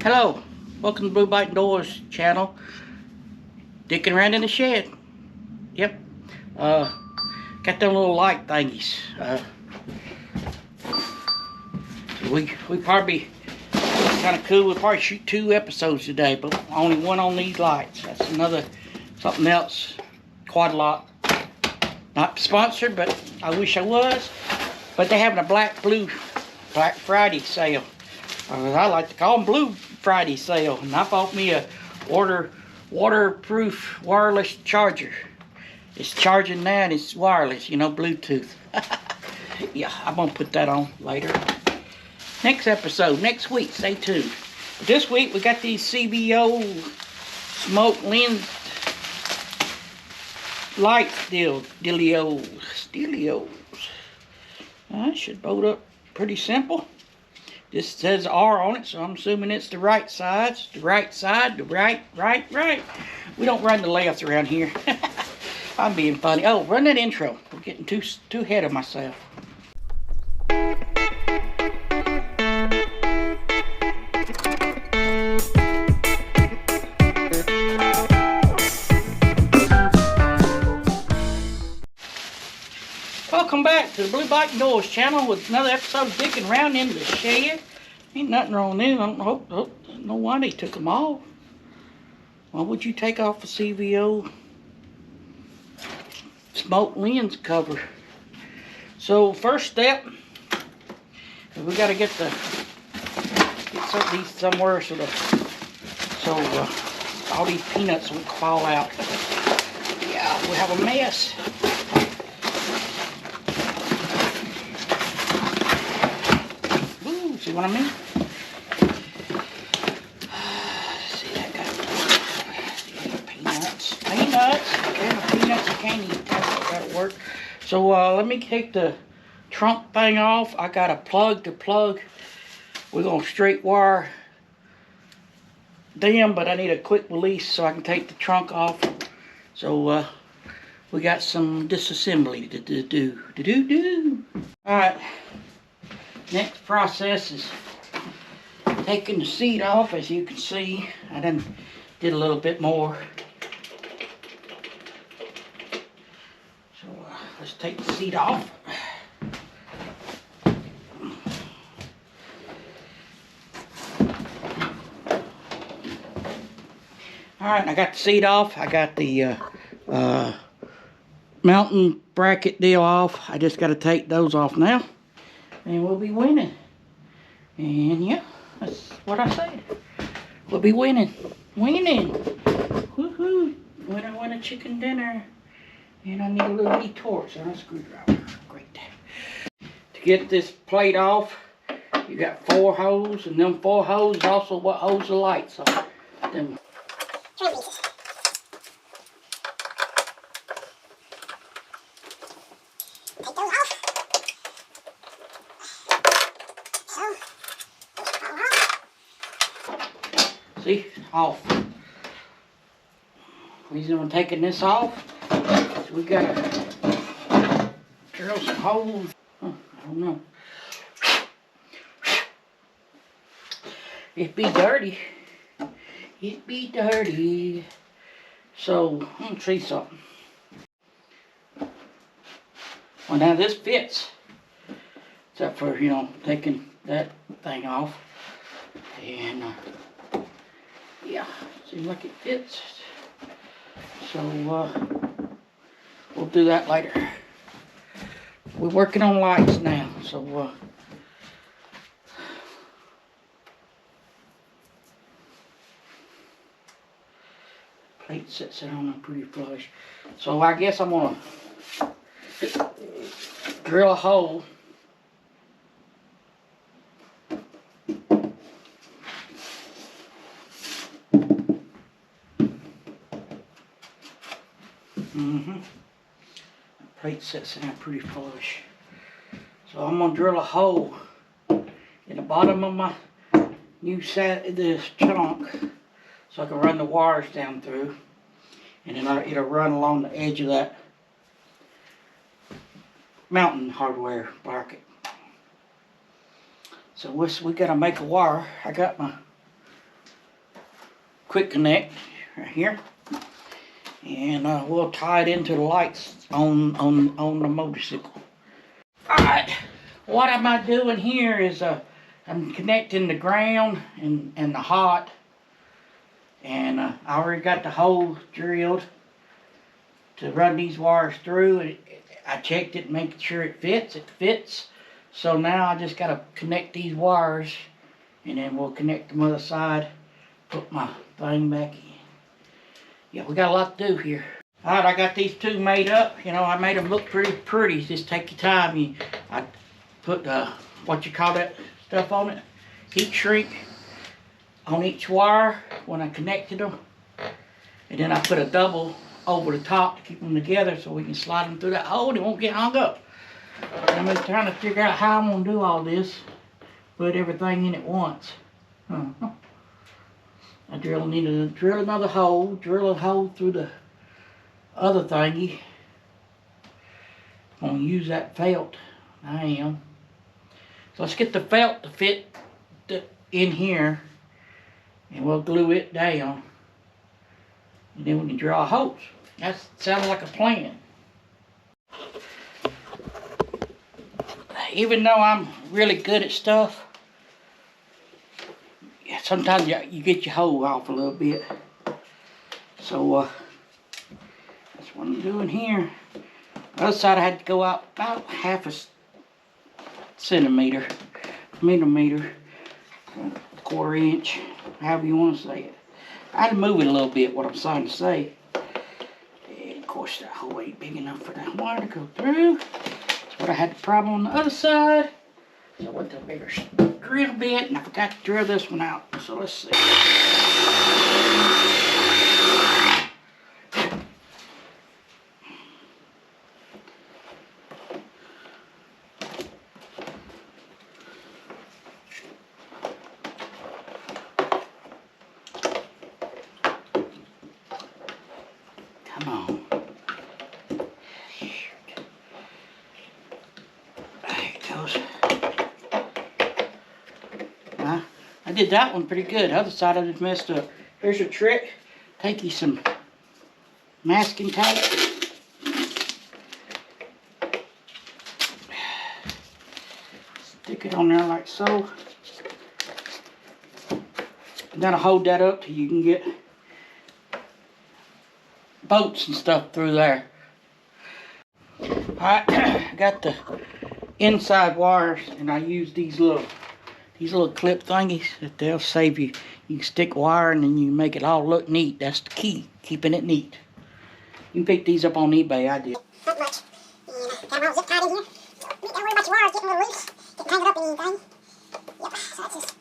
Hello, welcome to Blue Bite Doors channel. Dickin around in the shed. Yep. Got them little light thingies. We probably kind of cool. We'll probably shoot 2 episodes today, but only one on these lights. That's something else. Quite a lot. Not sponsored, but I wish I was. But they're having a Black Friday sale. I like to call them Blue Friday sale. And I bought me a waterproof wireless charger. It's charging now and it's wireless, you know, Bluetooth. Yeah, I'm gonna put that on later. Next episode, next week, stay tuned. This week we got these CBO smoke lens light dealios. Should bolt up pretty simple. This says R on it, so I'm assuming it's the right side. The right side, the right. We don't run the left around here. I'm being funny. Oh, run that intro. I'm getting too ahead of myself. Welcome back to the Blue Bite Doors channel with another episode of Dickin Round into the Shed. Ain't nothing wrong with them. I don't know why they took them off. Why would you take off a CVO smoke lens cover? So first step, we got to get these somewhere so all these peanuts won't fall out. Yeah, we have a mess. See what I mean? See, I got peanuts. Okay, the peanuts you can't eat. That'll work. So let me take the trunk thing off. I got a plug to plug. We're gonna straight wire them, but I need a quick release so I can take the trunk off. So we got some disassembly to do. All right. Next process is taking the seat off. As you can see, I done did a little bit more. So let's take the seat off. Alright, I got the seat off. I got the mountain bracket deal off. I just got to take those off now. And we'll be winning. And yeah, that's what I said. We'll be winning. Woohoo. Winner chicken dinner. And I need a little bitty torch and a screwdriver. Great. To get this plate off, you got 4 holes, and them 4 holes is also what holds the lights on. Them. See, off. Reason I'm taking this off is we gotta drill some holes. I don't know. It'd be dirty. So I'm gonna see something. Well, now this fits, except for, you know, taking that thing off. And yeah, seems like it fits. So we'll do that later. We're working on lights now, so plate sits on there pretty flush. So I guess I'm gonna drill a hole. The plate sits in there pretty flush. So I'm gonna drill a hole in the bottom of my new this trunk so I can run the wires down through, and then it'll run along the edge of that mountain hardware bracket. So we gotta make a wire. I got my quick connect right here. And we'll tie it into the lights on the motorcycle. Alright, what am I doing here is I'm connecting the ground and the hot. And I already got the hole drilled to run these wires through. I checked it, making sure it fits. It fits. So now I just got to connect these wires, and then we'll connect them other side. Put my thing back in. Yeah, we got a lot to do here. Alright, I got these two made up. You know, I made them look pretty. Just take your time. I put what you call that stuff on it? Heat shrink on each wire when I connected them. And then I put a double over the top to keep them together so we can slide them through that hole and it won't get hung up. I'm trying to figure out how I'm going to do all this. Put everything in at once. I need to drill another hole, drill a hole through the other thingy. I'm going to use that felt. I am. So let's get the felt to fit in here, and we'll glue it down. And then we can draw holes. That sounds like a plan. Even though I'm really good at stuff, sometimes you get your hole off a little bit. So that's what I'm doing here. The other side I had to go out about half a centimeter, millimeter, quarter inch, however you want to say it. I had to move it a little bit, what I'm trying to say. And of course that hole ain't big enough for that wire to go through. That's what I had the problem on the other side. So I went to a bigger drill bit, and I forgot to drill this one out. So let's see. Come on. I did that one pretty good. The other side I just messed up. Here's a trick. Take you some masking tape. Stick it on there like so. And that'll hold that up till you can get bolts and stuff through there. Alright, I got the inside wires, and I use these little clip thingies that they'll save you. You can stick wire and then you can make it all look neat. That's the key, keeping it neat. You can pick these up on eBay. I did. Not much. And got them all zip tied in here. So don't worry about your wires getting a little loose, getting tangled up in anything. Yep, so that's just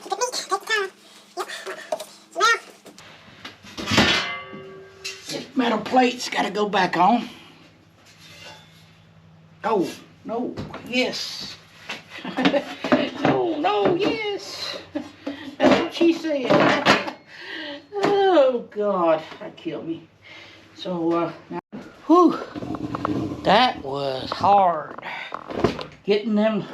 keep it neat, take the time. Yep. So now this metal plate's gotta go back on. Oh, no, yes. No, yes. That's what she said. Oh, God, that killed me. So, now, whew, that was hard. Getting them,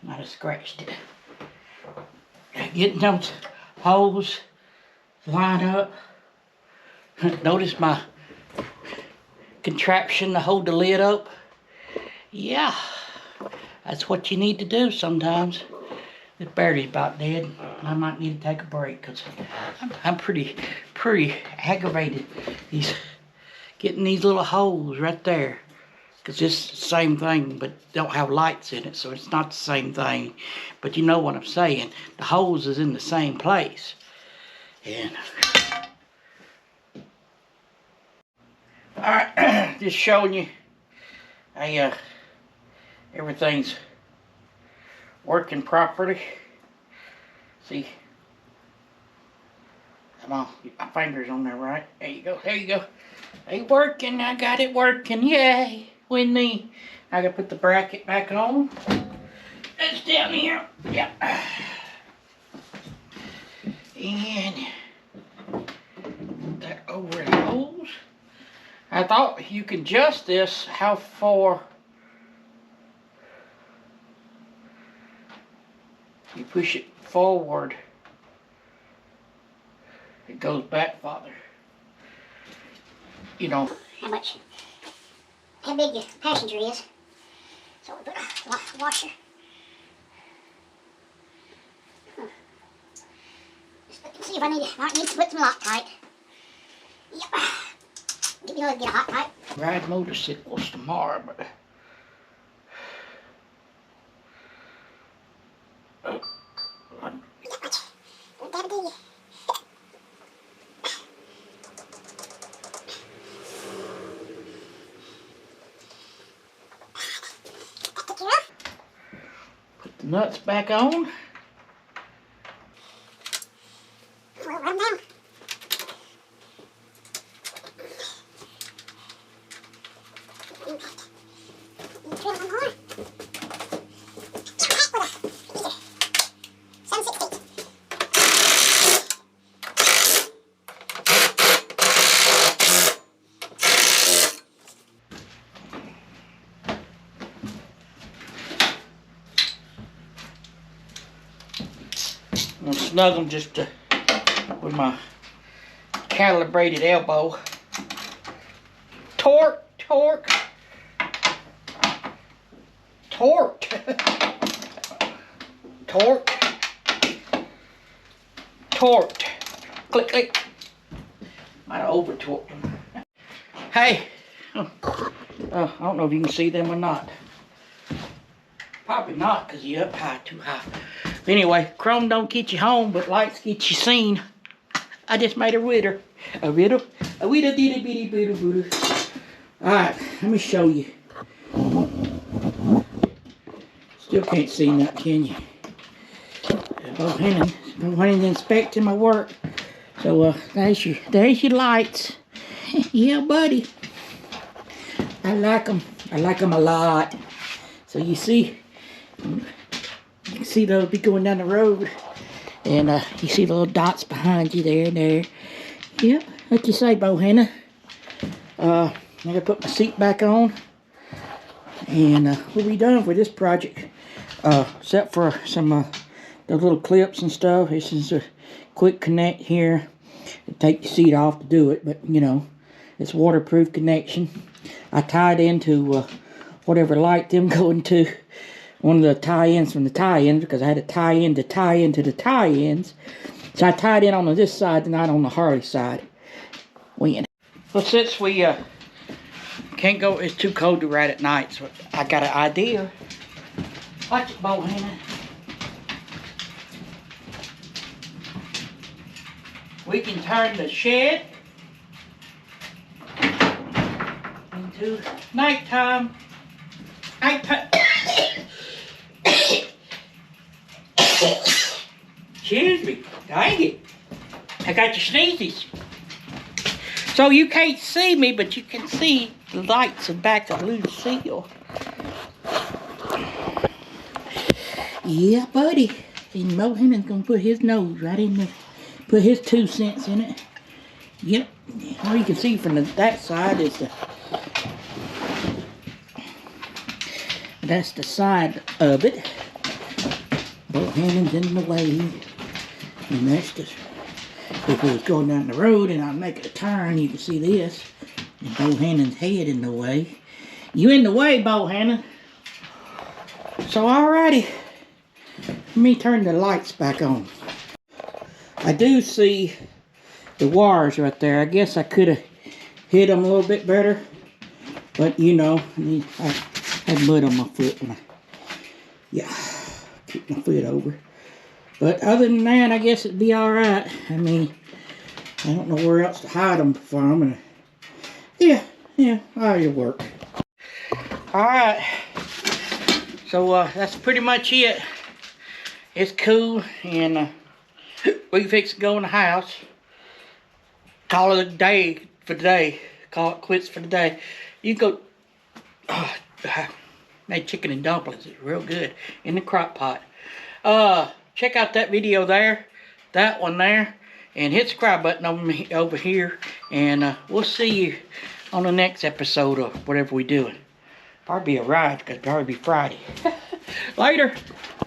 might have scratched it. Getting those holes lined up. Notice my contraption to hold the lid up. Yeah, that's what you need to do sometimes. This battery's about dead. I might need to take a break because I'm pretty aggravated. Getting these little holes right there, because it's the same thing, but don't have lights in it, so it's not the same thing. But you know what I'm saying. The hose is in the same place, and all right, just showing you. Everything's working properly. See, come on, get my fingers on there, right? There you go, there you go. They working, I got it working, yay, with me. I gotta put the bracket back on. It's down here, yep. And that over the holes. I thought you could adjust this, how far You push it forward, it goes back farther. You know how big your passenger is. So we put a washer. Just see if I might need to put some Loctite. Yep. You know, get a hot pipe. Ride motorcycles tomorrow, but put the nuts back on. We'll run down. I'm gonna snug them just with my calibrated elbow. Torque, torque, torque, torque, torque. Click, click. Might have over torqued them. Hey, I don't know if you can see them or not. Probably not, because you're up high, too high. But anyway, chrome don't get you home, but lights get you seen. I just made a widder. A widder? A widder, diddy, bitty, booter, booter. Alright, let me show you. Still can't see nothing, can you? Bohannon's inspecting my work. So, there's your lights. Yeah, buddy. I like them. I like them a lot. So you see, you can see they'll be going down the road, and you see the little dots behind you there and there. Yep, what you say, Bohannon? I gotta put my seat back on, and we'll be done for this project, except for some the little clips and stuff. This is a quick connect here to take the seat off to do it, but you know, it's waterproof connection. I tied into whatever light them going to one of the tie-ins from the tie-ins, because I had to tie into the tie-ins. So I tied in on this side and not on the Harley side. Well, since we can't go, it's too cold to ride at night, so I got an idea. Watch it, Bohannon. We can turn the shed into nighttime. Excuse me, dang it. I got your sneezes. So you can't see me, but you can see the lights in the back of Lucille. Yeah, buddy. And Bohannon's gonna put his nose right in there. Put his 2 cents in it. Yep. All you can see from that side is that's the side of it. Bohannon's in the way. And that's just, if it was going down the road and I make a turn, you can see this. And Bohannon's head in the way. You in the way, Bohannon. So alrighty. Let me turn the lights back on. I do see the wires right there. I guess I could have hit them a little bit better. But you know, I had mud on my foot when I kicked my foot over. But other than that, I guess it'd be alright. I mean, I don't know where else to hide them from. And yeah, it'll work. Alright. So that's pretty much it. It's cool, and we can fix to go in the house. Call it a day for today. Call it quits for the day. You go. Made chicken and dumplings. It's real good in the crock pot. Check out that video there, that one there, and hit the subscribe button over here, and we'll see you on the next episode of whatever we're doing. Probably be a ride, because it'll probably be Friday. Later.